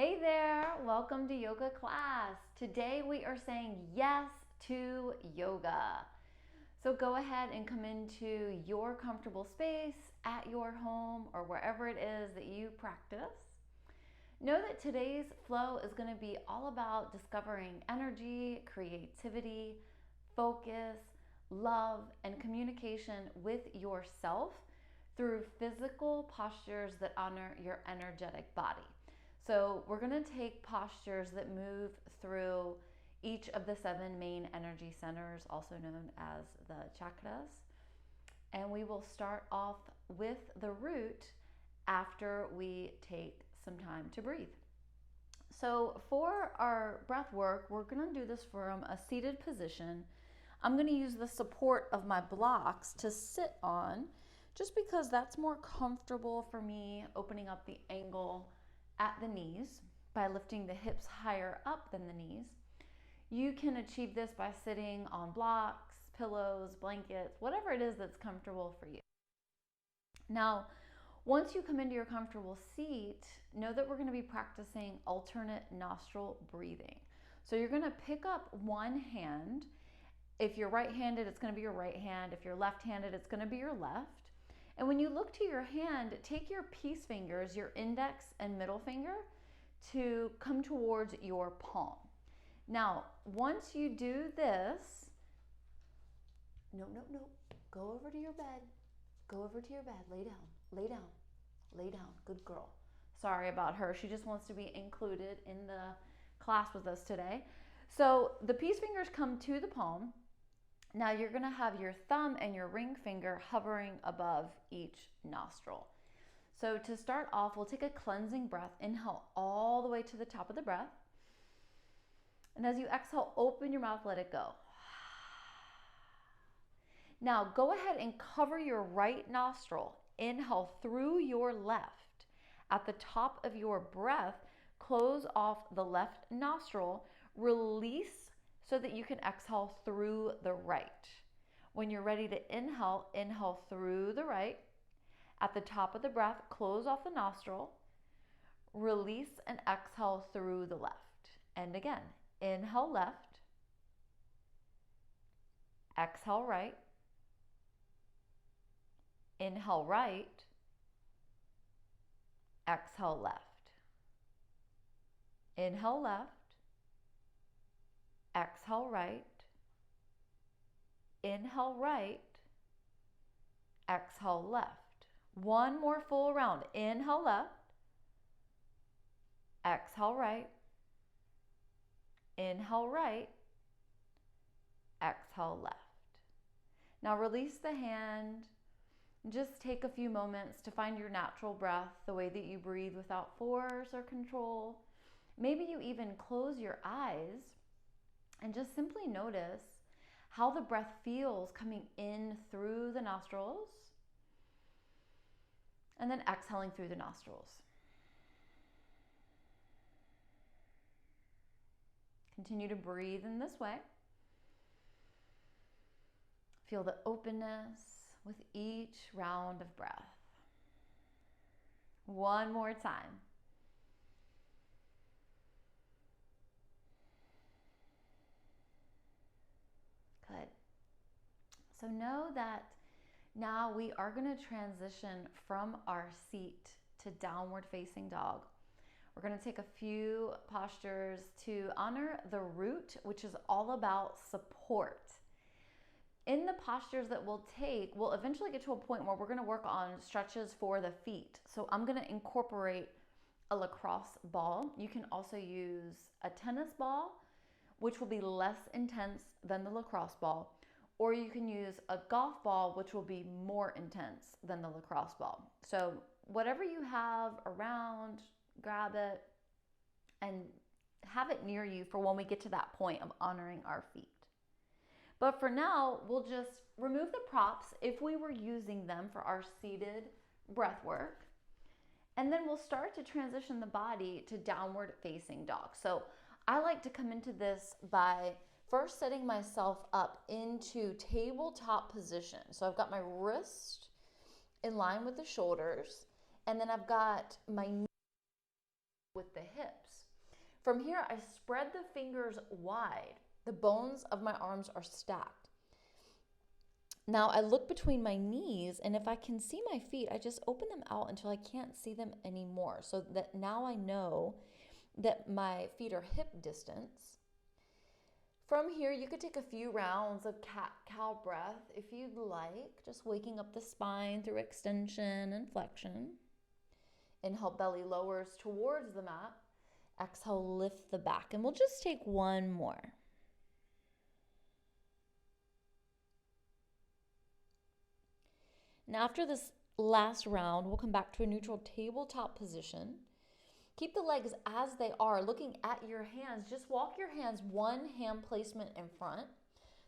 Hey there, welcome to yoga class. Today we are saying yes to yoga. So go ahead and come into your comfortable space at your home or wherever it is that you practice. Know that today's flow is going to be all about discovering energy, creativity, focus, love, and communication with yourself through physical postures that honor your energetic body. So, we're going to take postures that move through each of the 7 main energy centers, also known as the chakras. And we will start off with the root after we take some time to breathe. So, for our breath work, we're going to do this from a seated position. I'm going to use the support of my blocks to sit on just because that's more comfortable for me, opening up the angle at the knees by lifting the hips higher up than the knees. You can achieve this by sitting on blocks, pillows, blankets, whatever it is that's comfortable for you. Now, once you come into your comfortable seat, know that we're going to be practicing alternate nostril breathing. So you're going to pick up one hand. If you're right-handed, it's going to be your right hand. If you're left-handed, it's going to be your left. And when you look to your hand, take your peace fingers, your index and middle finger, to come towards your palm. Now, once you do this, no, go over to your bed. Go over to your bed. Lay down, lay down, lay down. Good girl. Sorry about her. She just wants to be included in the class with us today. So the peace fingers come to the palm. Now you're going to have your thumb and your ring finger hovering above each nostril. So to start off, we'll take a cleansing breath. Inhale all the way to the top of the breath. And as you exhale, open your mouth, let it go. Now go ahead and cover your right nostril. Inhale through your left. At the top of your breath, close off the left nostril. Release so that you can exhale through the right. When you're ready to inhale, inhale through the right. At the top of the breath, close off the nostril. Release and exhale through the left. And again, inhale left. Exhale right. Inhale right. Exhale left. Inhale left. Exhale right. Inhale right. Exhale left. One more full round. Inhale left. Exhale right. Inhale right. Exhale left. Now release the hand. Just take a few moments to find your natural breath, the way that you breathe without force or control. Maybe you even close your eyes and just simply notice how the breath feels coming in through the nostrils and then exhaling through the nostrils. Continue to breathe in this way. Feel the openness with each round of breath. One more time. Good. So know that now we are going to transition from our seat to downward facing dog. We're going to take a few postures to honor the root, which is all about support. In the postures that we'll take, we'll eventually get to a point where we're going to work on stretches for the feet. So I'm going to incorporate a lacrosse ball. You can also use a tennis ball, which will be less intense than the lacrosse ball, or you can use a golf ball, which will be more intense than the lacrosse ball. So whatever you have around, grab it and have it near you for when we get to that point of honoring our feet. But for now, we'll just remove the props if we were using them for our seated breath work. And then we'll start to transition the body to downward facing dog. So I like to come into this by first setting myself up into tabletop position. So I've got my wrist in line with the shoulders, and then I've got my knee with the hips. From here, I spread the fingers wide. The bones of my arms are stacked. Now I look between my knees, and if I can see my feet, I just open them out until I can't see them anymore. So that now I know that my feet are hip distance. From here, you could take a few rounds of cat-cow breath if you'd like, just waking up the spine through extension and flexion. Inhale, belly lowers towards the mat. Exhale, lift the back. And we'll just take one more. And after this last round, we'll come back to a neutral tabletop position. Keep the legs as they are, looking at your hands. Just walk your hands one hand placement in front.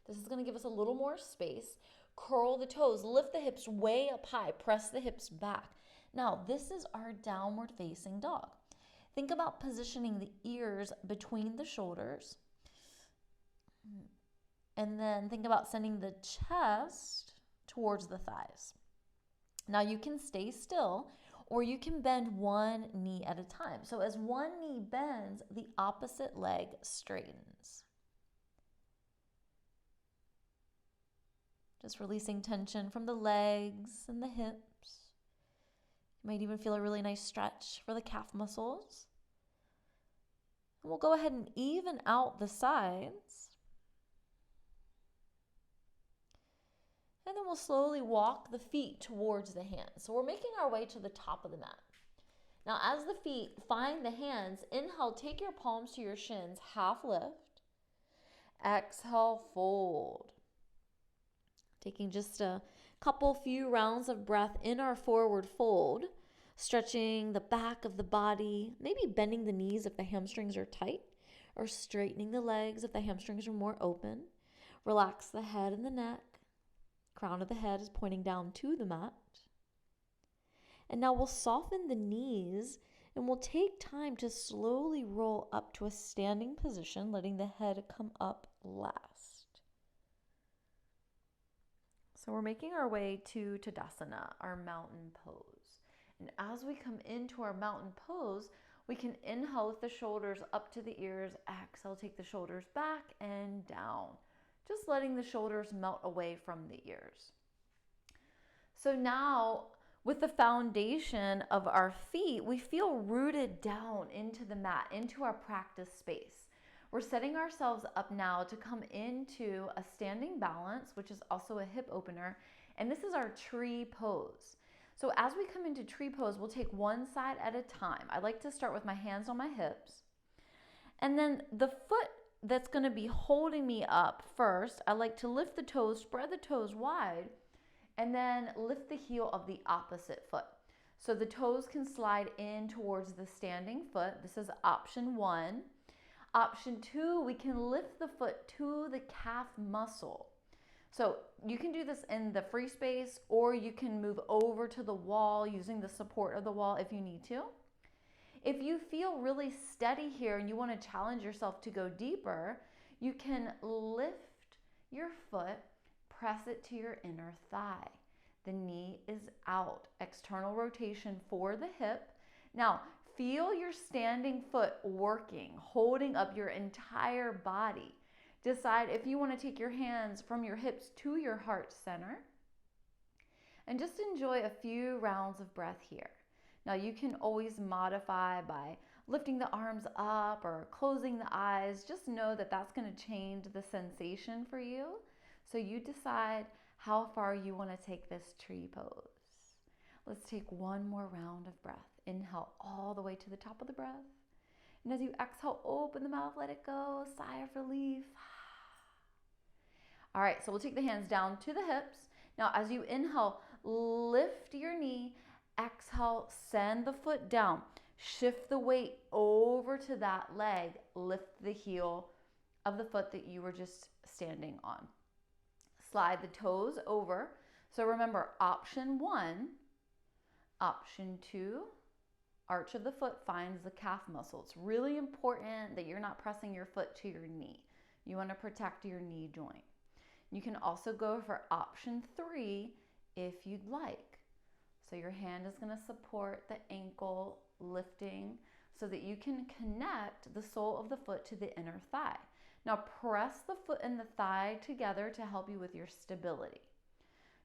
This is going to give us a little more space. Curl the toes, lift the hips way up high, press the hips back. Now, this is our downward facing dog. Think about positioning the ears between the shoulders. And then think about sending the chest towards the thighs. Now you can stay still, or you can bend one knee at a time. So as one knee bends, the opposite leg straightens. Just releasing tension from the legs and the hips. You might even feel a really nice stretch for the calf muscles. And we'll go ahead and even out the sides. And then we'll slowly walk the feet towards the hands. So we're making our way to the top of the mat. Now as the feet find the hands, inhale, take your palms to your shins, half lift. Exhale, fold. Taking just a few rounds of breath in our forward fold, stretching the back of the body, maybe bending the knees if the hamstrings are tight, or straightening the legs if the hamstrings are more open. Relax the head and the neck. Crown of the head is pointing down to the mat. And now we'll soften the knees and we'll take time to slowly roll up to a standing position, letting the head come up last. So we're making our way to Tadasana, our mountain pose. And as we come into our mountain pose, we can inhale with the shoulders up to the ears, exhale, take the shoulders back and down. Just letting the shoulders melt away from the ears. So now, with the foundation of our feet, we feel rooted down into the mat, into our practice space. We're setting ourselves up now to come into a standing balance, which is also a hip opener, and this is our tree pose. So as we come into tree pose, we'll take one side at a time. I like to start with my hands on my hips, and then the foot that's going to be holding me up first, I like to lift the toes, spread the toes wide, and then lift the heel of the opposite foot. So the toes can slide in towards the standing foot. This is option 1. Option 2, we can lift the foot to the calf muscle. So you can do this in the free space, or you can move over to the wall using the support of the wall if you need to. If you feel really steady here and you want to challenge yourself to go deeper, you can lift your foot, press it to your inner thigh. The knee is out. External rotation for the hip. Now, feel your standing foot working, holding up your entire body. Decide if you want to take your hands from your hips to your heart center. And just enjoy a few rounds of breath here. Now you can always modify by lifting the arms up or closing the eyes. Just know that that's going to change the sensation for you. So you decide how far you want to take this tree pose. Let's take one more round of breath. Inhale all the way to the top of the breath. And as you exhale, open the mouth, let it go. Sigh of relief. All right, so we'll take the hands down to the hips. Now as you inhale, lift your knee. Exhale, send the foot down. Shift the weight over to that leg. Lift the heel of the foot that you were just standing on. Slide the toes over. So remember, option 1, option 2, arch of the foot finds the calf muscle. It's really important that you're not pressing your foot to your knee. You want to protect your knee joint. You can also go for option 3 if you'd like. So your hand is going to support the ankle, lifting so that you can connect the sole of the foot to the inner thigh. Now press the foot and the thigh together to help you with your stability.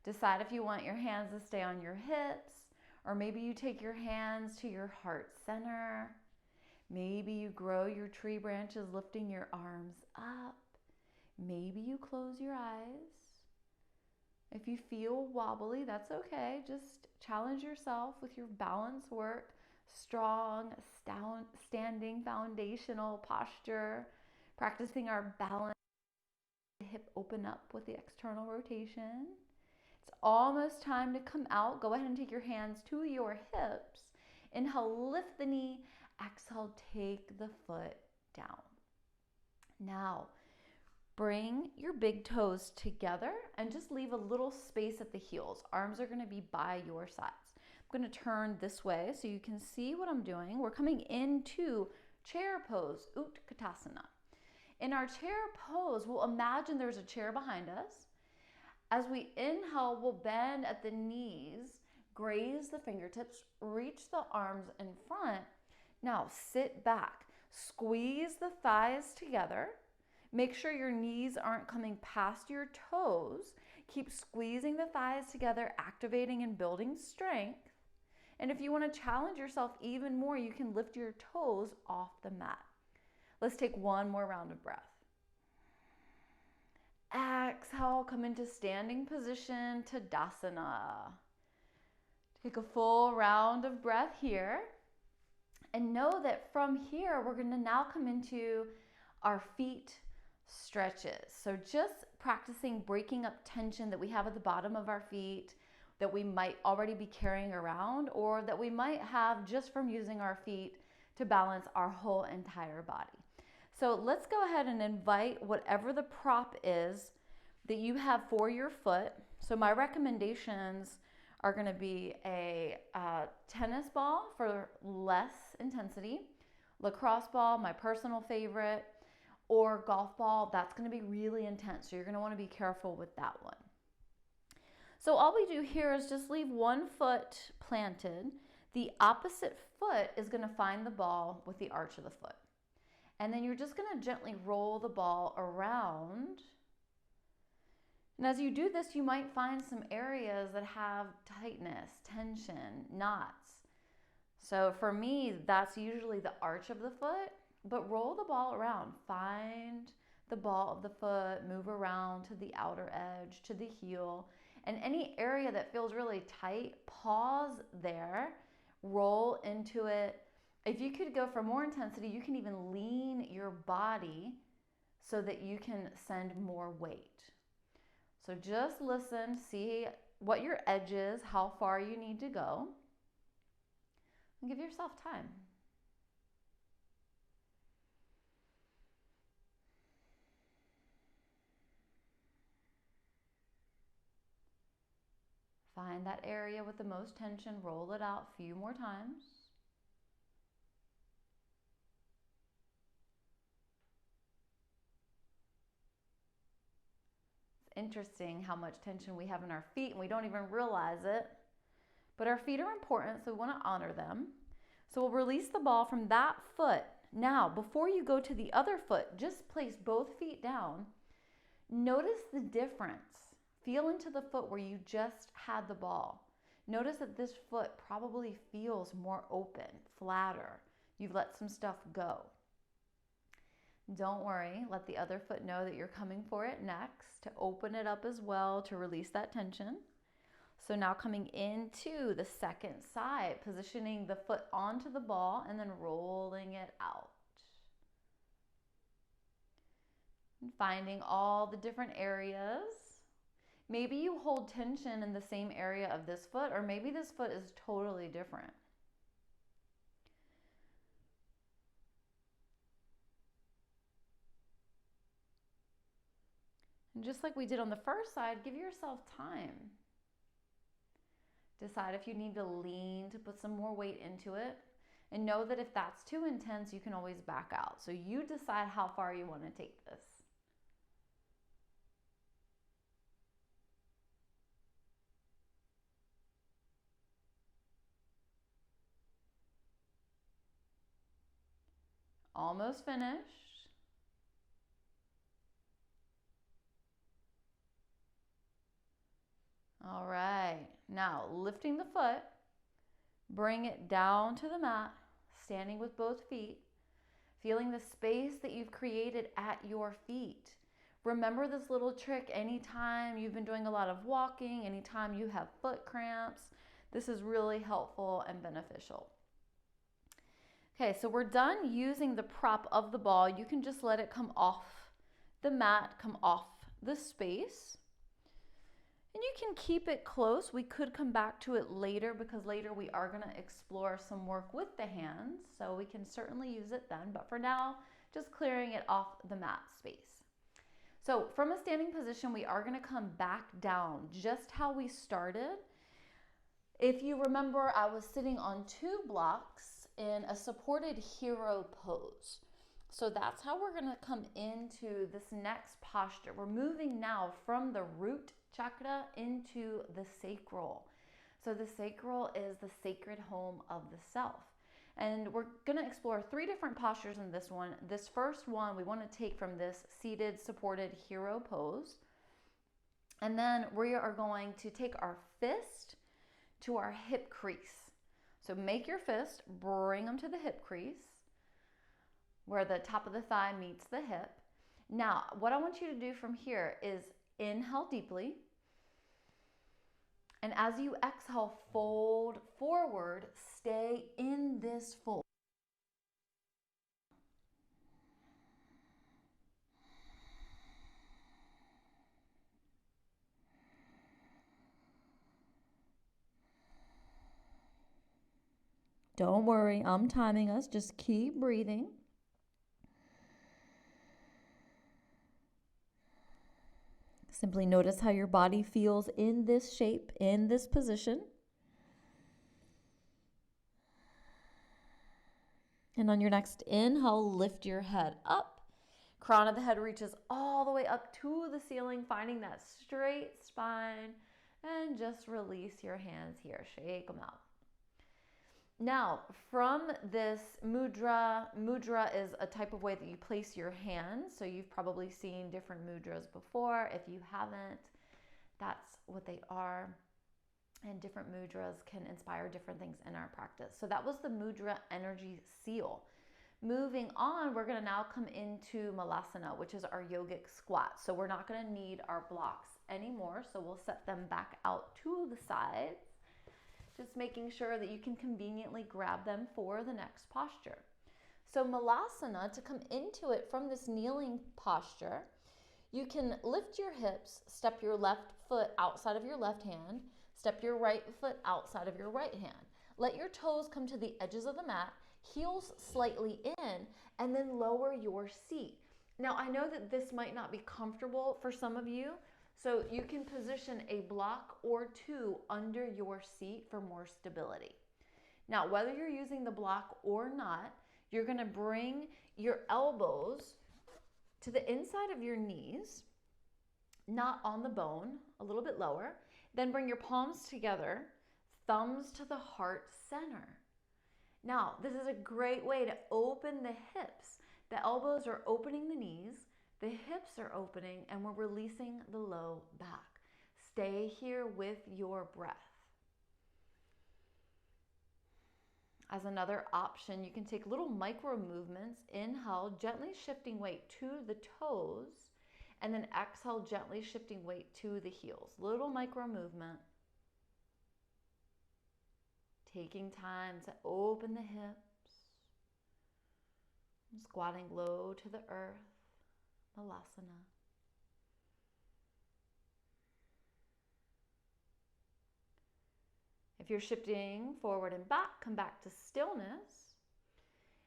Decide if you want your hands to stay on your hips, or maybe you take your hands to your heart center. Maybe you grow your tree branches, lifting your arms up. Maybe you close your eyes. If you feel wobbly, that's okay. Just challenge yourself with your balance work, strong, standing foundational posture, practicing our balance, hip open up with the external rotation. It's almost time to come out. Go ahead and take your hands to your hips. Inhale, lift the knee. Exhale, take the foot down. Now, bring your big toes together and just leave a little space at the heels. Arms are going to be by your sides. I'm going to turn this way so you can see what I'm doing. We're coming into chair pose, Utkatasana. In our chair pose, we'll imagine there's a chair behind us. As we inhale, we'll bend at the knees, graze the fingertips, reach the arms in front. Now sit back, squeeze the thighs together. Make sure your knees aren't coming past your toes. Keep squeezing the thighs together, activating and building strength. And if you want to challenge yourself even more, you can lift your toes off the mat. Let's take one more round of breath. Exhale, come into standing position, Tadasana. Take a full round of breath here. And know that from here, we're going to now come into our feet stretches. So just practicing breaking up tension that we have at the bottom of our feet that we might already be carrying around, or that we might have just from using our feet to balance our whole entire body. So let's go ahead and invite whatever the prop is that you have for your foot. So my recommendations are going to be a tennis ball for less intensity, lacrosse ball, my personal favorite, or golf ball. That's going to be really intense, so you're going to want to be careful with that one. So all we do here is just leave one foot planted. The opposite foot is going to find the ball with the arch of the foot. And then you're just going to gently roll the ball around. And as you do this, you might find some areas that have tightness, tension, knots. So for me, that's usually the arch of the foot, but roll the ball around. Find the ball of the foot, move around to the outer edge, to the heel, and any area that feels really tight, pause there, roll into it. If you could go for more intensity, you can even lean your body so that you can send more weight. So just listen, see what your edge is, how far you need to go, and give yourself time. Find that area with the most tension, roll it out a few more times. Interesting how much tension we have in our feet and we don't even realize it. But our feet are important, so we want to honor them. So we'll release the ball from that foot. Now, before you go to the other foot, just place both feet down. Notice the difference. Feel into the foot where you just had the ball. Notice that this foot probably feels more open, flatter. You've let some stuff go. Don't worry, let the other foot know that you're coming for it next, to open it up as well, to release that tension. So now coming into the second side, positioning the foot onto the ball and then rolling it out. And finding all the different areas. Maybe you hold tension in the same area of this foot, or maybe this foot is totally different. And just like we did on the first side, give yourself time. Decide if you need to lean to put some more weight into it. And know that if that's too intense, you can always back out. So you decide how far you want to take this. Almost finished. All right, now lifting the foot, bring it down to the mat, standing with both feet, feeling the space that you've created at your feet. Remember this little trick anytime you've been doing a lot of walking, anytime you have foot cramps. This is really helpful and beneficial. Okay, so we're done using the prop of the ball. You can just let it come off the mat, come off the space. And you can keep it close. We could come back to it later because later we are going to explore some work with the hands. So we can certainly use it then. But for now, just clearing it off the mat space. So from a standing position, we are going to come back down just how we started. If you remember, I was sitting on 2 blocks in a supported hero pose. So that's how we're going to come into this next posture. We're moving now from the root chakra into the sacral. So the sacral is the sacred home of the self. And we're going to explore 3 different postures in this one. This first one we want to take from this seated supported hero pose. And then we are going to take our fist to our hip crease. So make your fist, bring them to the hip crease where the top of the thigh meets the hip. Now, what I want you to do from here is inhale deeply. And as you exhale, fold forward, stay in this fold. Don't worry, I'm timing us. Just keep breathing. Simply notice how your body feels in this shape, in this position. And on your next inhale, lift your head up. Crown of the head reaches all the way up to the ceiling, finding that straight spine. And just release your hands here. Shake them out. Now, from this mudra is a type of way that you place your hands. So you've probably seen different mudras before. If you haven't, that's what they are. And different mudras can inspire different things in our practice. So that was the mudra energy seal. Moving on, we're going to now come into Malasana, which is our yogic squat. So we're not going to need our blocks anymore. So we'll set them back out to the sides. Just making sure that you can conveniently grab them for the next posture. So Malasana, to come into it from this kneeling posture, you can lift your hips, step your left foot outside of your left hand, step your right foot outside of your right hand. Let your toes come to the edges of the mat, heels slightly in, and then lower your seat. Now, I know that this might not be comfortable for some of you, so you can position a block or 2 under your seat for more stability. Now, whether you're using the block or not, you're going to bring your elbows to the inside of your knees, not on the bone, a little bit lower. Then bring your palms together, thumbs to the heart center. Now, this is a great way to open the hips. The elbows are opening the knees. The hips are opening and we're releasing the low back. Stay here with your breath. As another option, you can take little micro movements. Inhale, gently shifting weight to the toes, and then exhale, gently shifting weight to the heels. Little micro movement. Taking time to open the hips. Squatting low to the earth. Malasana. If you're shifting forward and back, come back to stillness.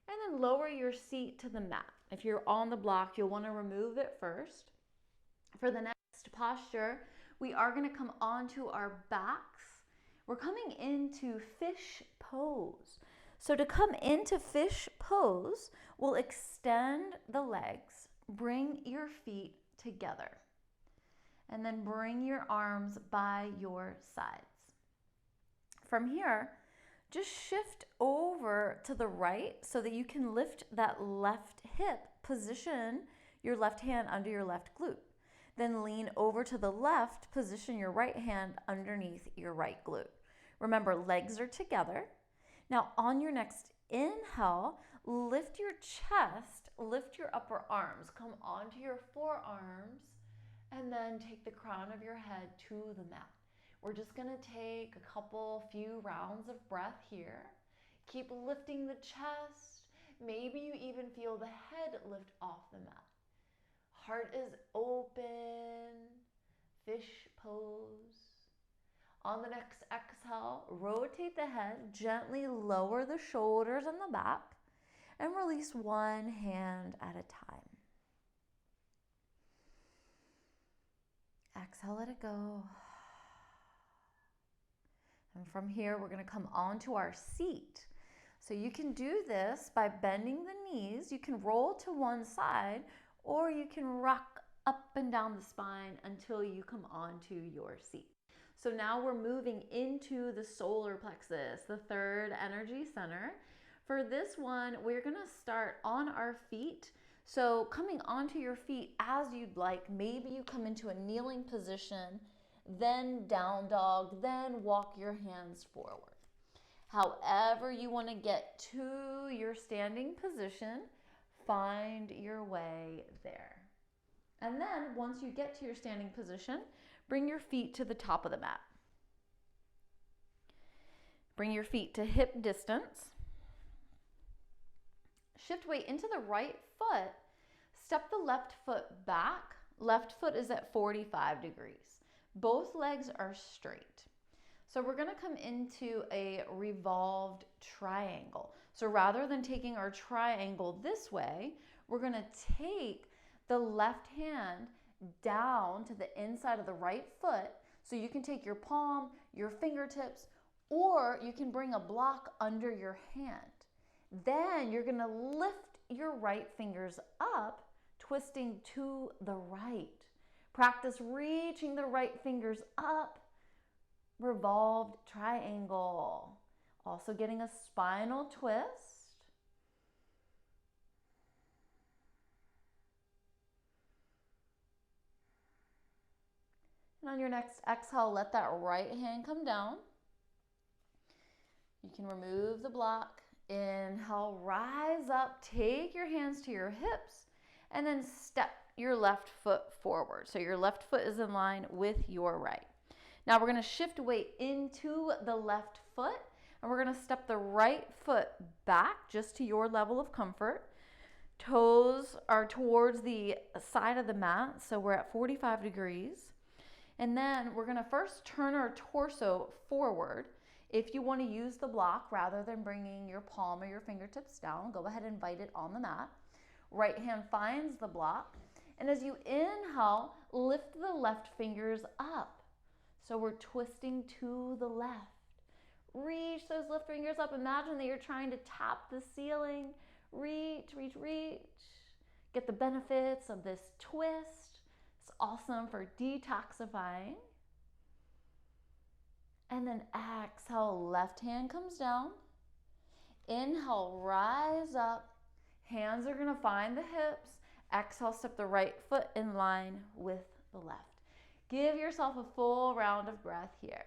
And then lower your seat to the mat. If you're on the block, you'll want to remove it first. For the next posture, we are going to come onto our backs. We're coming into fish pose. So to come into fish pose, we'll extend the legs. Bring your feet together and then bring your arms by your sides. From here, just shift over to the right so that you can lift that left hip, position your left hand under your left glute. Then lean over to the left, position your right hand underneath your right glute. Remember, legs are together. Now on your next inhale, lift your chest, lift your upper arms, come onto your forearms, and then take the crown of your head to the mat. We're just gonna take a few rounds of breath here. Keep lifting the chest. Maybe you even feel the head lift off the mat. Heart is open, fish pose. On the next exhale, rotate the head, gently lower the shoulders and the back, and release one hand at a time. Exhale, let it go. And from here, we're going to come onto our seat. So you can do this by bending the knees. You can roll to one side, or you can rock up and down the spine until you come onto your seat. So now we're moving into the solar plexus, the third energy center. For this one, we're going to start on our feet. So coming onto your feet as you'd like. Maybe you come into a kneeling position, then down dog, then walk your hands forward. However you want to get to your standing position, find your way there. And then once you get to your standing position, bring your feet to the top of the mat. Bring your feet to hip distance. Shift weight into the right foot. Step the left foot back. Left foot is at 45 degrees. Both legs are straight. So we're going to come into a revolved triangle. So rather than taking our triangle this way, we're going to take the left hand down to the inside of the right foot. So you can take your palm, your fingertips, or you can bring a block under your hand. Then you're going to lift your right fingers up, twisting to the right. Practice reaching the right fingers up. Revolved triangle. Also getting a spinal twist. And on your next exhale, let that right hand come down. You can remove the block. Inhale, rise up, take your hands to your hips, and then step your left foot forward. So your left foot is in line with your right. Now we're going to shift weight into the left foot, and we're going to step the right foot back just to your level of comfort. Toes are towards the side of the mat, so we're at 45 degrees. And then we're going to first turn our torso forward. If you want to use the block rather than bringing your palm or your fingertips down, go ahead and invite it on the mat. Right hand finds the block. And as you inhale, lift the left fingers up. So we're twisting to the left. Reach those left fingers up. Imagine that you're trying to tap the ceiling. Reach, reach, reach. Get the benefits of this twist. It's awesome for detoxifying. And then exhale, left hand comes down. Inhale, rise up. Hands are going to find the hips. Exhale, step the right foot in line with the left. Give yourself a full round of breath here.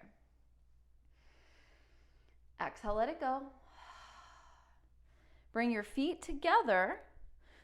Exhale, let it go. Bring your feet together.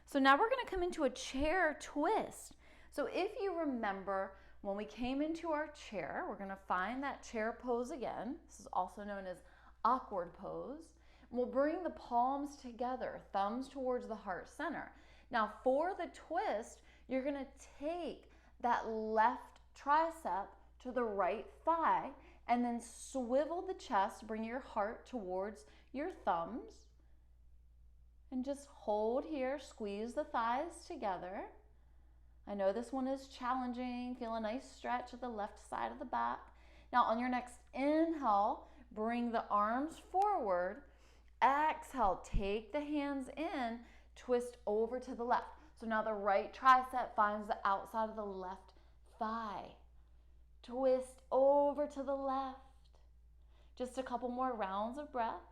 So now we're going to come into a chair twist. So if you remember, when we came into our chair, we're going to find that chair pose again. This is also known as awkward pose. And we'll bring the palms together, thumbs towards the heart center. Now for the twist, you're going to take that left tricep to the right thigh and then swivel the chest, bring your heart towards your thumbs. And just hold here, squeeze the thighs together. I know this one is challenging. Feel a nice stretch at the left side of the back. Now on your next inhale, bring the arms forward. Exhale, take the hands in, twist over to the left. So now the right tricep finds the outside of the left thigh. Twist over to the left. Just a couple more rounds of breath.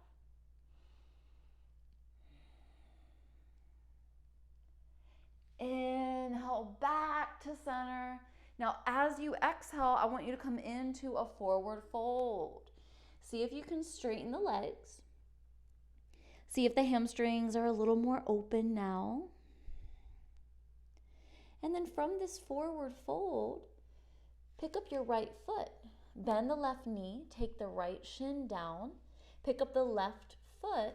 inhale back to center. Now, as you exhale, I want you to come into a forward fold. See if you can straighten the legs. See if the hamstrings are a little more open now. And then from this forward fold, pick up your right foot. Bend the left knee, take the right shin down. Pick up the left foot,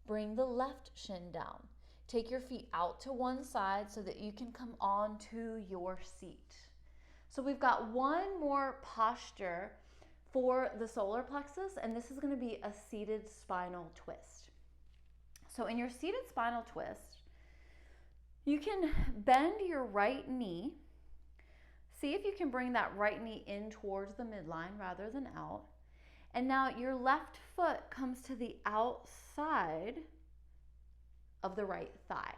bring the left shin down. Take your feet out to one side so that you can come onto your seat. So we've got one more posture for the solar plexus, and this is going to be a seated spinal twist. So in your seated spinal twist, you can bend your right knee. See if you can bring that right knee in towards the midline rather than out. And now your left foot comes to the outside of the right thigh.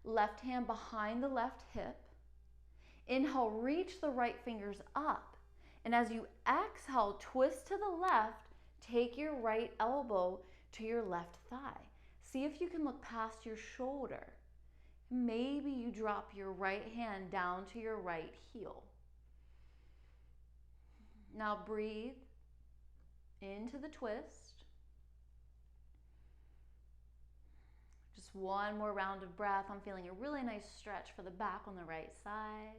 Left hand behind the left hip. Inhale, reach the right fingers up. And as you exhale, twist to the left, take your right elbow to your left thigh. See if you can look past your shoulder. Maybe you drop your right hand down to your right heel. Now breathe into the twist. Just one more round of breath. I'm feeling a really nice stretch for the back on the right side.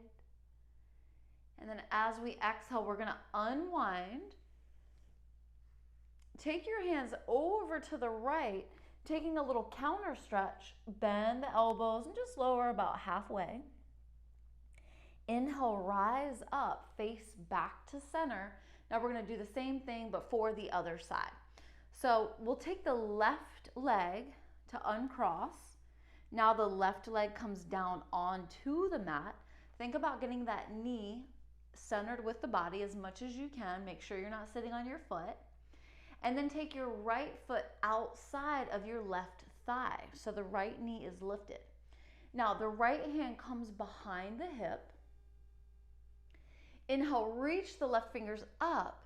And then as we exhale, we're going to unwind. Take your hands over to the right, taking a little counter stretch. Bend the elbows and just lower about halfway. Inhale, rise up, face back to center. Now we're going to do the same thing, but for the other side. So we'll take the left leg to uncross. Now the left leg comes down onto the mat. Think about getting that knee centered with the body as much as you can. Make sure you're not sitting on your foot. And then take your right foot outside of your left thigh. So the right knee is lifted. Now the right hand comes behind the hip. Inhale, reach the left fingers up.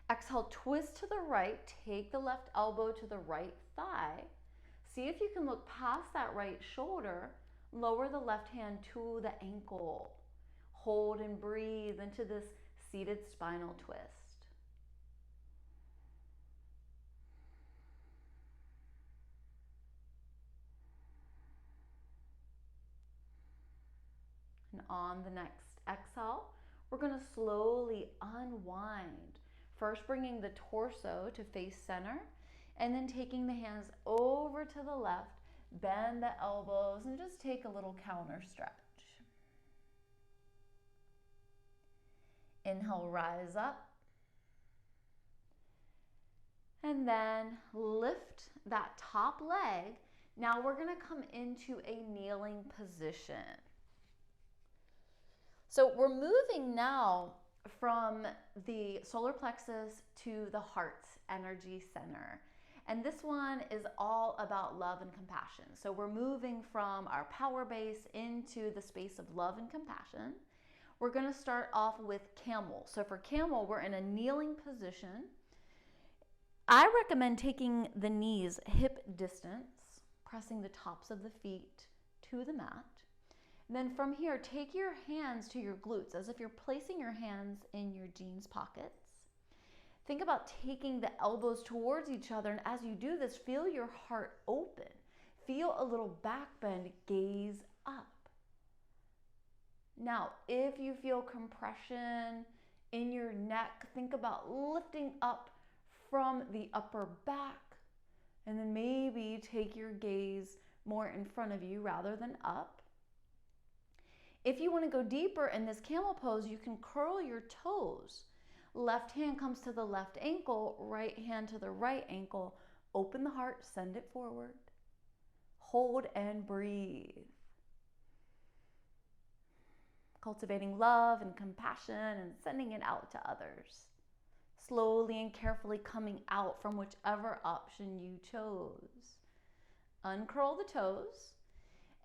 Exhale, twist to the right. Take the left elbow to the right thigh. See if you can look past that right shoulder. Lower the left hand to the ankle. Hold and breathe into this seated spinal twist. And on the next exhale, we're going to slowly unwind. First bringing the torso to face center, and then taking the hands over to the left, bend the elbows, and just take a little counter stretch. Inhale, rise up. And then lift that top leg. Now we're going to come into a kneeling position. So we're moving now from the solar plexus to the heart's energy center. And this one is all about love and compassion. So we're moving from our power base into the space of love and compassion. We're going to start off with camel. So for camel, we're in a kneeling position. I recommend taking the knees hip distance, pressing the tops of the feet to the mat. And then from here, take your hands to your glutes as if you're placing your hands in your jeans pockets. Think about taking the elbows towards each other, and as you do this, feel your heart open. Feel a little back bend, gaze up. Now, if you feel compression in your neck, think about lifting up from the upper back, and then maybe take your gaze more in front of you rather than up. If you want to go deeper in this camel pose, you can curl your toes. Left hand comes to the left ankle, right hand to the right ankle. Open the heart, send it forward. Hold and breathe. Cultivating love and compassion and sending it out to others. Slowly and carefully coming out from whichever option you chose. Uncurl the toes.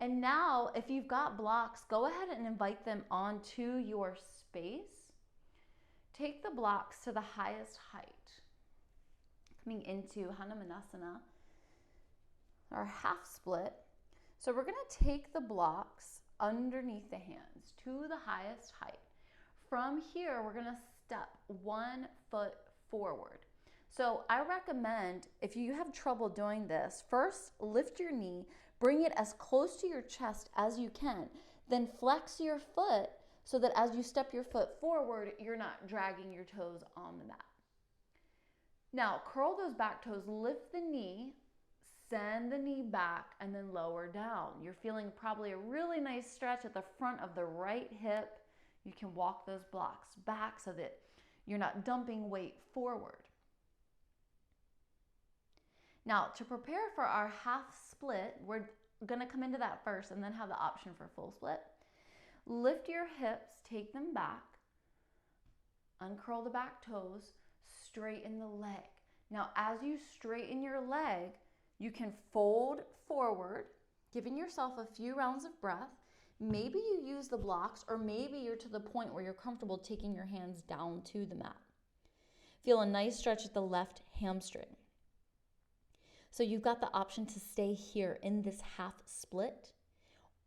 And now, if you've got blocks, go ahead and invite them onto your space. Take the blocks to the highest height. Coming into Hanumanasana, our half split. So we're going to take the blocks underneath the hands to the highest height. From here, we're gonna step 1 foot forward. So I recommend, if you have trouble doing this, first lift your knee, bring it as close to your chest as you can, then flex your foot so that as you step your foot forward, you're not dragging your toes on the mat. Now, curl those back toes, lift the knee, send the knee back, and then lower down. You're feeling probably a really nice stretch at the front of the right hip. You can walk those blocks back so that you're not dumping weight forward. Now, to prepare for our half split, we're gonna come into that first and then have the option for full split. Lift your hips, take them back, uncurl the back toes, straighten the leg. Now, as you straighten your leg, you can fold forward, giving yourself a few rounds of breath. Maybe you use the blocks, or maybe you're to the point where you're comfortable taking your hands down to the mat. Feel a nice stretch at the left hamstring. So you've got the option to stay here in this half split,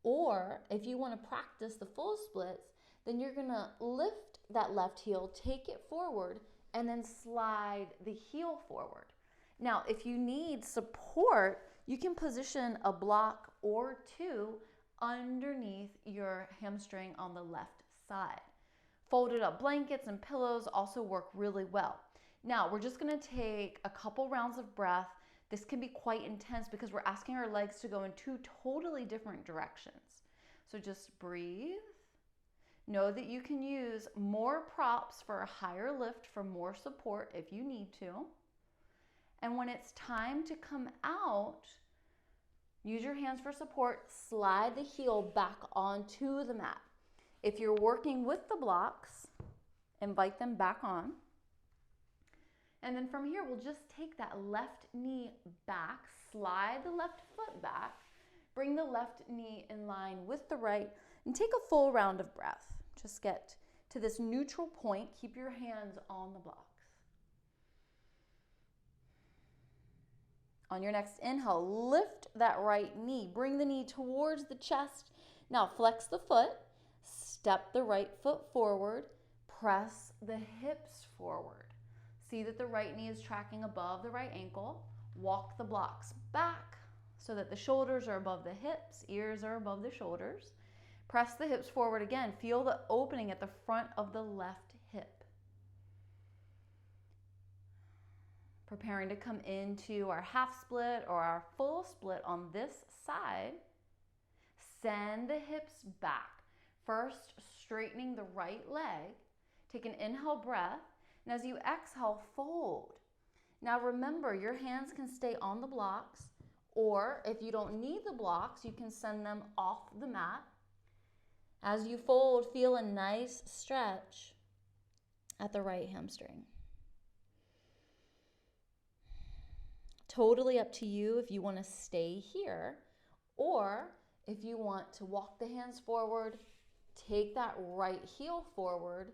or if you want to practice the full splits, then you're gonna lift that left heel, take it forward, and then slide the heel forward. Now, if you need support, you can position a block or two underneath your hamstring on the left side. Folded up blankets and pillows also work really well. Now, we're just gonna take a couple rounds of breath. This can be quite intense because we're asking our legs to go in two totally different directions. So just breathe. Know that you can use more props for a higher lift for more support if you need to. And when it's time to come out, use your hands for support, slide the heel back onto the mat. If you're working with the blocks, invite them back on. And then from here, we'll just take that left knee back, slide the left foot back, bring the left knee in line with the right, and take a full round of breath. Just get to this neutral point. Keep your hands on the blocks. On your next inhale, lift that right knee. Bring the knee towards the chest. Now flex the foot, step the right foot forward, press the hips forward. See that the right knee is tracking above the right ankle. Walk the blocks back so that the shoulders are above the hips, ears are above the shoulders. Press the hips forward again. Feel the opening at the front of the left hip. Preparing to come into our half split or our full split on this side. Send the hips back. First, straightening the right leg. Take an inhale breath. And as you exhale, fold. Now remember, your hands can stay on the blocks, or if you don't need the blocks, you can send them off the mat. As you fold, feel a nice stretch at the right hamstring. Totally up to you if you want to stay here, or if you want to walk the hands forward, take that right heel forward,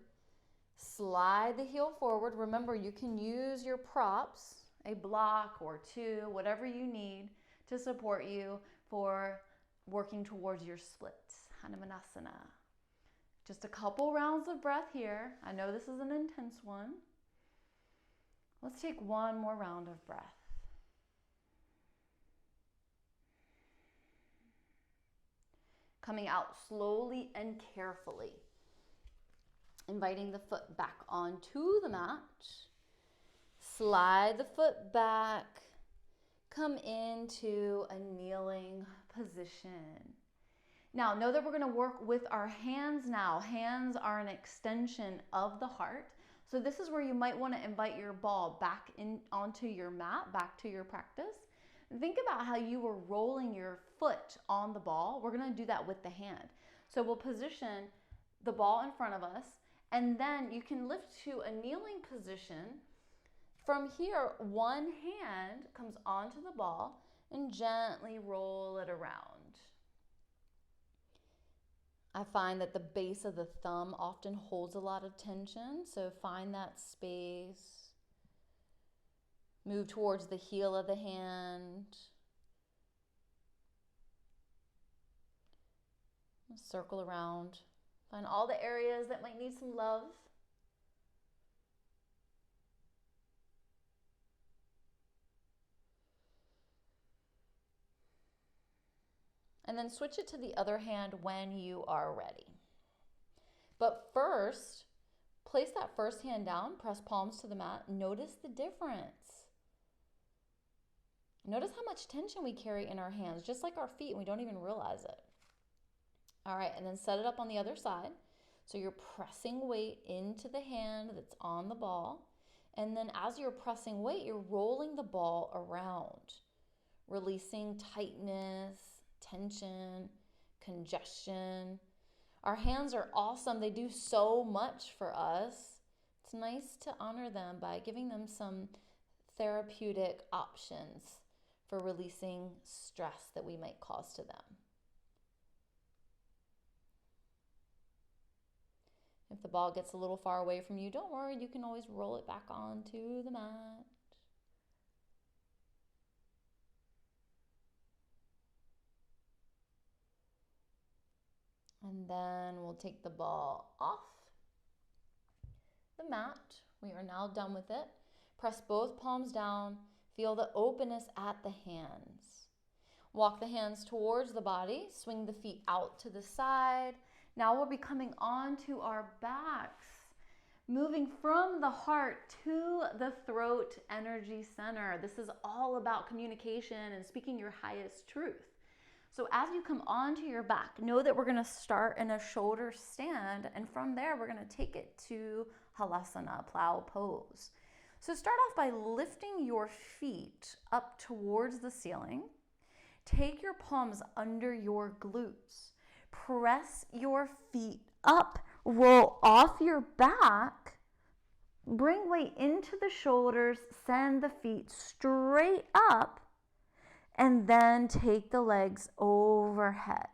slide the heel forward. Remember, you can use your props, a block or two, whatever you need to support you for working towards your split, Hanumanasana. Just a couple rounds of breath here. I know this is an intense one. Let's take one more round of breath. Coming out slowly and carefully. Inviting the foot back onto the mat. Slide the foot back. Come into a kneeling position. Now, know that we're going to work with our hands now. Hands are an extension of the heart. So this is where you might want to invite your ball back in onto your mat, back to your practice. Think about how you were rolling your foot on the ball. We're going to do that with the hand. So we'll position the ball in front of us, and then you can lift to a kneeling position. From here, one hand comes onto the ball and gently roll it around. I find that the base of the thumb often holds a lot of tension, so find that space. Move towards the heel of the hand. Circle around. Find all the areas that might need some love. And then switch it to the other hand when you are ready. But first, place that first hand down, press palms to the mat. Notice the difference. Notice how much tension we carry in our hands, just like our feet, and we don't even realize it. All right, and then set it up on the other side. So you're pressing weight into the hand that's on the ball. And then as you're pressing weight, you're rolling the ball around, releasing tightness, tension, congestion. Our hands are awesome. They do so much for us. It's nice to honor them by giving them some therapeutic options for releasing stress that we might cause to them. If the ball gets a little far away from you, don't worry, you can always roll it back onto the mat. And then we'll take the ball off the mat. We are now done with it. Press both palms down. Feel the openness at the hands. Walk the hands towards the body. Swing the feet out to the side. Now we'll be coming onto our backs, moving from the heart to the throat energy center. This is all about communication and speaking your highest truth. So as you come onto your back, know that we're going to start in a shoulder stand, and from there we're going to take it to Halasana, plow pose. So start off by lifting your feet up towards the ceiling. Take your palms under your glutes. Press your feet up, roll off your back, bring weight into the shoulders, send the feet straight up, and then take the legs overhead.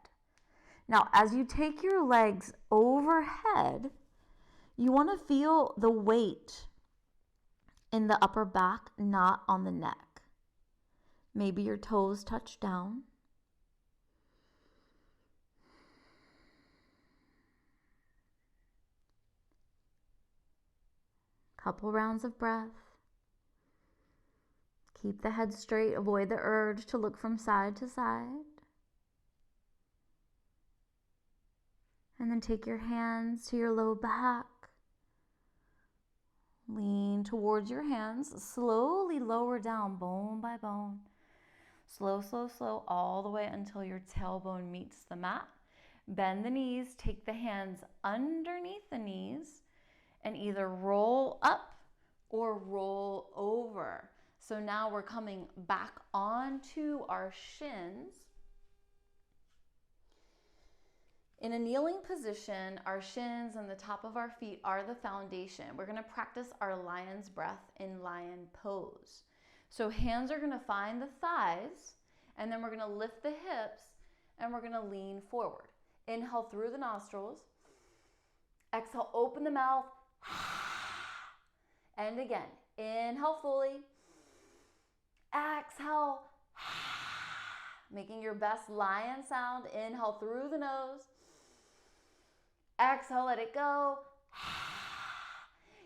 Now, as you take your legs overhead, you want to feel the weight in the upper back, not on the neck. Maybe your toes touch down. Couple rounds of breath. Keep the head straight. Avoid the urge to look from side to side. And then take your hands to your low back. Lean towards your hands. Slowly lower down bone by bone. Slow, slow, slow, all the way until your tailbone meets the mat. Bend the knees. Take the hands underneath the knees and either roll up or roll over. So now we're coming back onto our shins. In a kneeling position, our shins and the top of our feet are the foundation. We're going to practice our lion's breath in lion pose. So hands are going to find the thighs, and then we're going to lift the hips, and we're going to lean forward. Inhale through the nostrils. Exhale, open the mouth. And again, inhale fully. Exhale, making your best lion sound. Inhale through the nose. Exhale, let it go.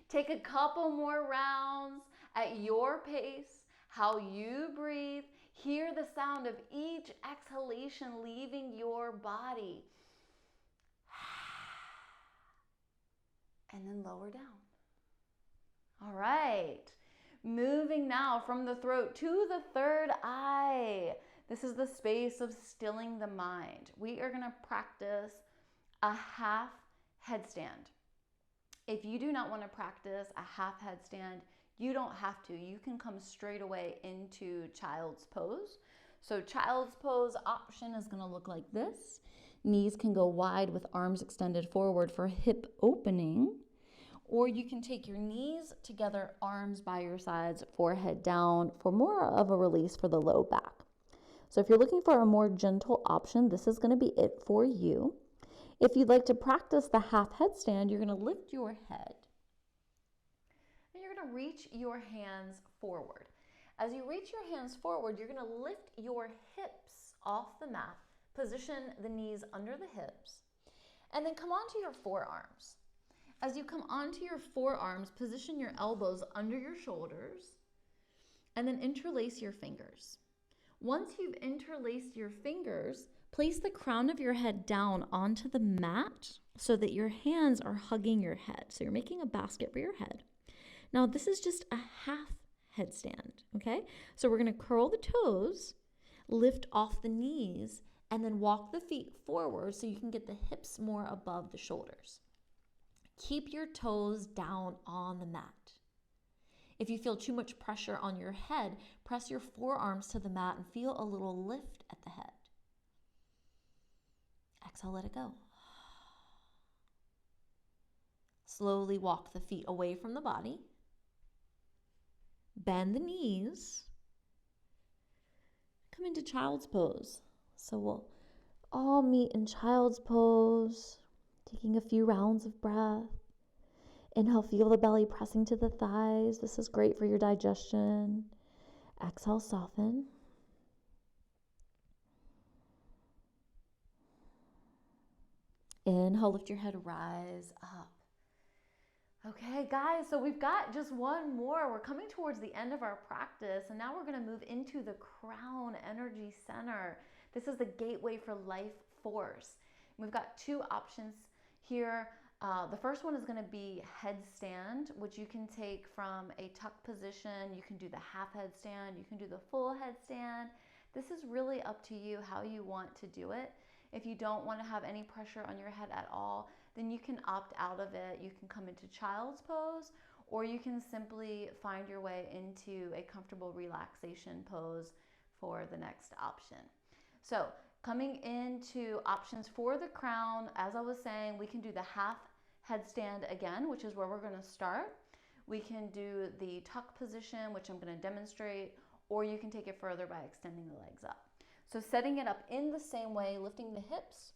Take a couple more rounds at your pace, how you breathe. Hear the sound of each exhalation leaving your body. And then lower down. All right. Moving now from the throat to the third eye. This is the space of stilling the mind. We are going to practice a half headstand. If you do not want to practice a half headstand, you don't have to. You can come straight away into child's pose. So child's pose option is going to look like this. Knees can go wide with arms extended forward for hip opening. Or you can take your knees together, arms by your sides, forehead down for more of a release for the low back. So if you're looking for a more gentle option, this is going to be it for you. If you'd like to practice the half headstand, you're going to lift your head. And you're going to reach your hands forward. As you reach your hands forward, you're going to lift your hips off the mat, Position the knees under the hips, and then come onto your forearms. As you come onto your forearms, position your elbows under your shoulders, and then interlace your fingers. Once you've interlaced your fingers, place the crown of your head down onto the mat so that your hands are hugging your head. So you're making a basket for your head. Now, this is just a half headstand, okay? So we're gonna curl the toes, lift off the knees, and then walk the feet forward so you can get the hips more above the shoulders. Keep your toes down on the mat. If you feel too much pressure on your head, press your forearms to the mat and feel a little lift at the head. Exhale, let it go. Slowly walk the feet away from the body. Bend the knees. Come into child's pose. So we'll all meet in child's pose, taking a few rounds of breath. Inhale, feel the belly pressing to the thighs. This is great for your digestion. Exhale, soften. Inhale, lift your head, rise up. Okay, guys, so we've got just one more. We're coming towards the end of our practice, and now we're going to move into the crown energy center. This is the gateway for life force. We've got two options here. The first one is going to be headstand, which you can take from a tuck position. You can do the half headstand. You can do the full headstand. This is really up to you how you want to do it. If you don't want to have any pressure on your head at all, then you can opt out of it. You can come into child's pose, or you can simply find your way into a comfortable relaxation pose for the next option. So coming into options for the crown, as I was saying, we can do the half headstand again, which is where we're going to start. We can do the tuck position, which I'm going to demonstrate, or you can take it further by extending the legs up. So setting it up in the same way, lifting the hips,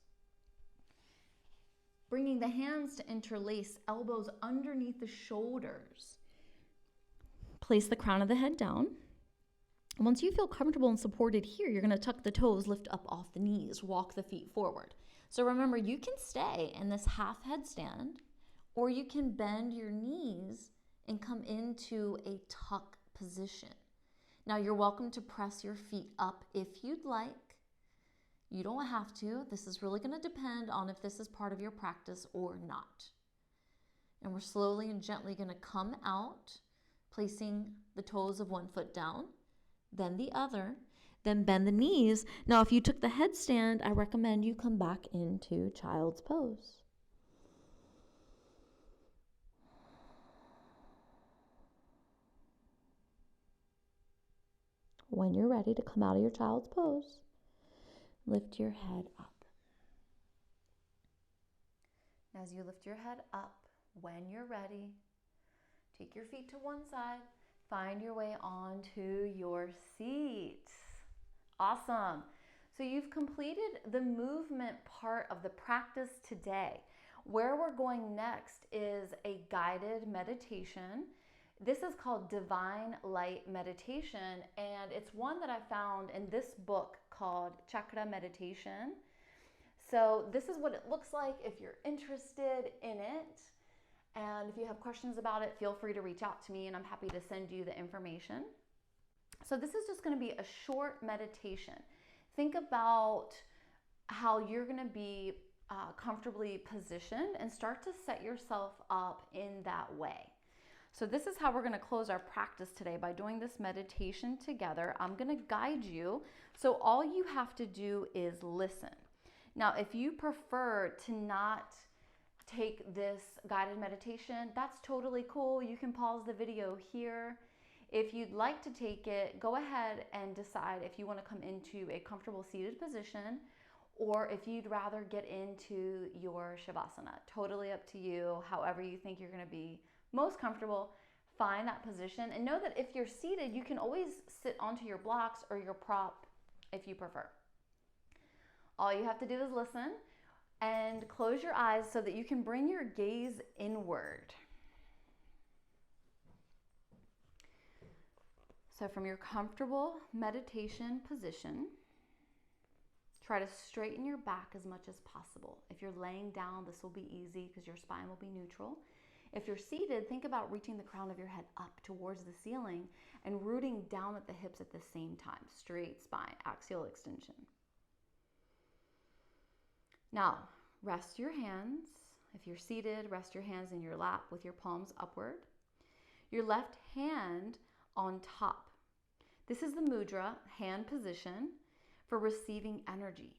bringing the hands to interlace, elbows underneath the shoulders. Place the crown of the head down. Once you feel comfortable and supported here, you're going to tuck the toes, lift up off the knees, walk the feet forward. So remember, you can stay in this half headstand, or you can bend your knees and come into a tuck position. Now, you're welcome to press your feet up if you'd like. You don't have to. This is really going to depend on if this is part of your practice or not. And we're slowly and gently going to come out, placing the toes of one foot down, then the other, then bend the knees. Now, if you took the headstand, I recommend you come back into child's pose. When you're ready to come out of your child's pose, lift your head up. As you lift your head up, when you're ready, take your feet to one side, find your way onto your seat. Awesome. So you've completed the movement part of the practice today. Where we're going next is a guided meditation. This is called Divine Light Meditation, and it's one that I found in this book called Chakra Meditation. So this is what it looks like if you're interested in it. And if you have questions about it, feel free to reach out to me and I'm happy to send you the information. So this is just going to be a short meditation. Think about how you're going to be comfortably positioned and start to set yourself up in that way. So this is how we're going to close our practice today, by doing this meditation together. I'm going to guide you. So all you have to do is listen. Now, if you prefer to not take this guided meditation, that's totally cool. You can pause the video here. If you'd like to take it, go ahead and decide if you want to come into a comfortable seated position or if you'd rather get into your Shavasana. Totally up to you. However you think you're going to be most comfortable, find that position. And know that if you're seated, you can always sit onto your blocks or your prop if you prefer. All you have to do is listen and close your eyes so that you can bring your gaze inward. So from your comfortable meditation position, Try to straighten your back as much as possible. If you're laying down, this will be easy because your spine will be neutral. If you're seated, think about reaching the crown of your head up towards the ceiling and rooting down at the hips at the same time. Straight spine, axial extension. Now, rest your hands. If you're seated, rest your hands in your lap with your palms upward. Your left hand on top. This is the mudra, hand position, for receiving energy.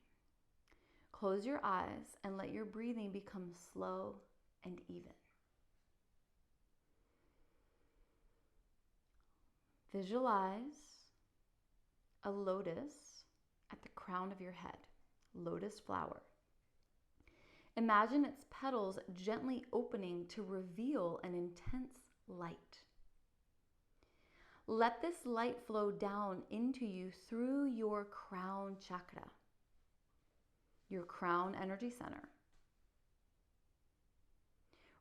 Close your eyes and let your breathing become slow and even. Visualize a lotus at the crown of your head, lotus flower. Imagine its petals gently opening to reveal an intense light. Let this light flow down into you through your crown chakra, your crown energy center.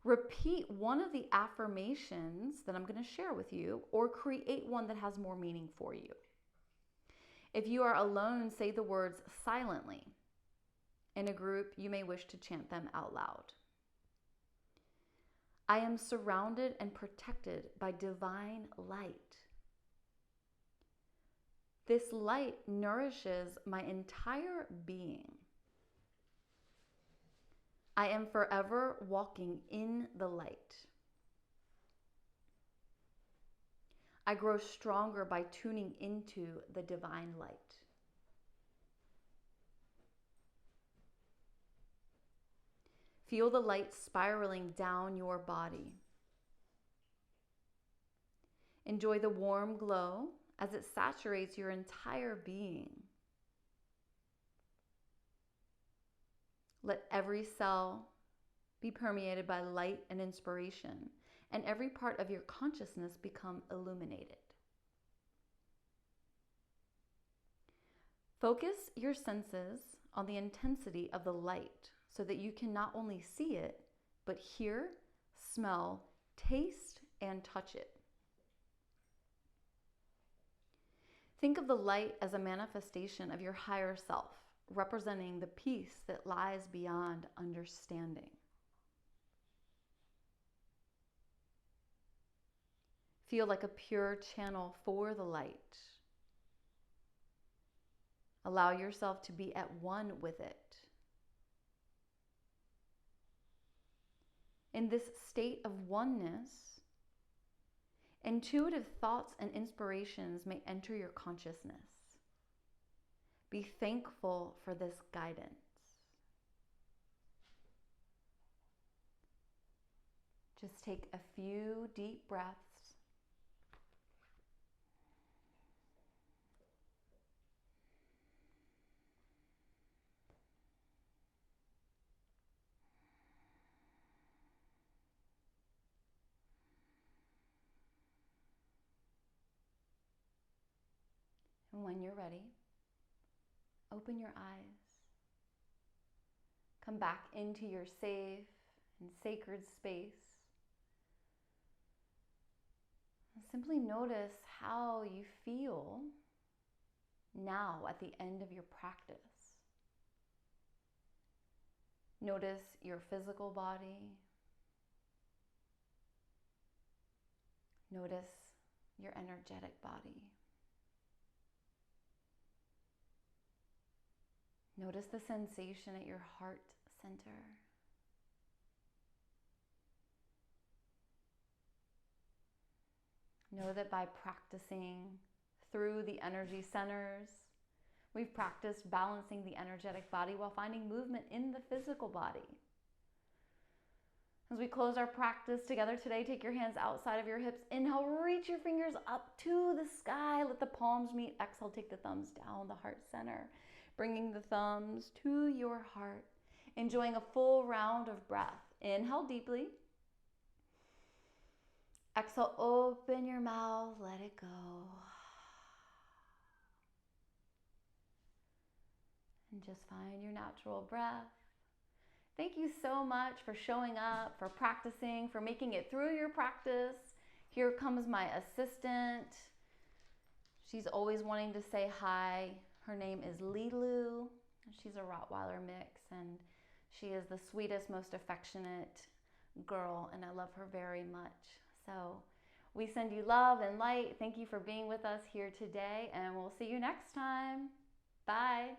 Repeat one of the affirmations that I'm going to share with you, or create one that has more meaning for you. If you are alone, say the words silently. In a group, you may wish to chant them out loud. I am surrounded and protected by divine light. This light nourishes my entire being. I am forever walking in the light. I grow stronger by tuning into the divine light. Feel the light spiraling down your body. Enjoy the warm glow as it saturates your entire being. Let every cell be permeated by light and inspiration, and every part of your consciousness become illuminated. Focus your senses on the intensity of the light so that you can not only see it, but hear, smell, taste, and touch it. Think of the light as a manifestation of your higher self, representing the peace that lies beyond understanding. Feel like a pure channel for the light. Allow yourself to be at one with it. In this state of oneness, intuitive thoughts and inspirations may enter your consciousness. Be thankful for this guidance. Just take a few deep breaths. And when you're ready, open your eyes. Come back into your safe and sacred space. And simply notice how you feel now at the end of your practice. Notice your physical body. Notice your energetic body. Notice the sensation at your heart center. Know that by practicing through the energy centers, we've practiced balancing the energetic body while finding movement in the physical body. As we close our practice together today, take your hands outside of your hips. Inhale, reach your fingers up to the sky. Let the palms meet. Exhale, take the thumbs down the heart center, bringing the thumbs to your heart, enjoying a full round of breath. Inhale deeply. Exhale, open your mouth, let it go. And just find your natural breath. Thank you so much for showing up, for practicing, for making it through your practice. Here comes my assistant. She's always wanting to say hi. Her name is Lilu. She's a Rottweiler mix, and she is the sweetest, most affectionate girl, and I love her very much. So we send you love and light. Thank you for being with us here today, and we'll see you next time. Bye.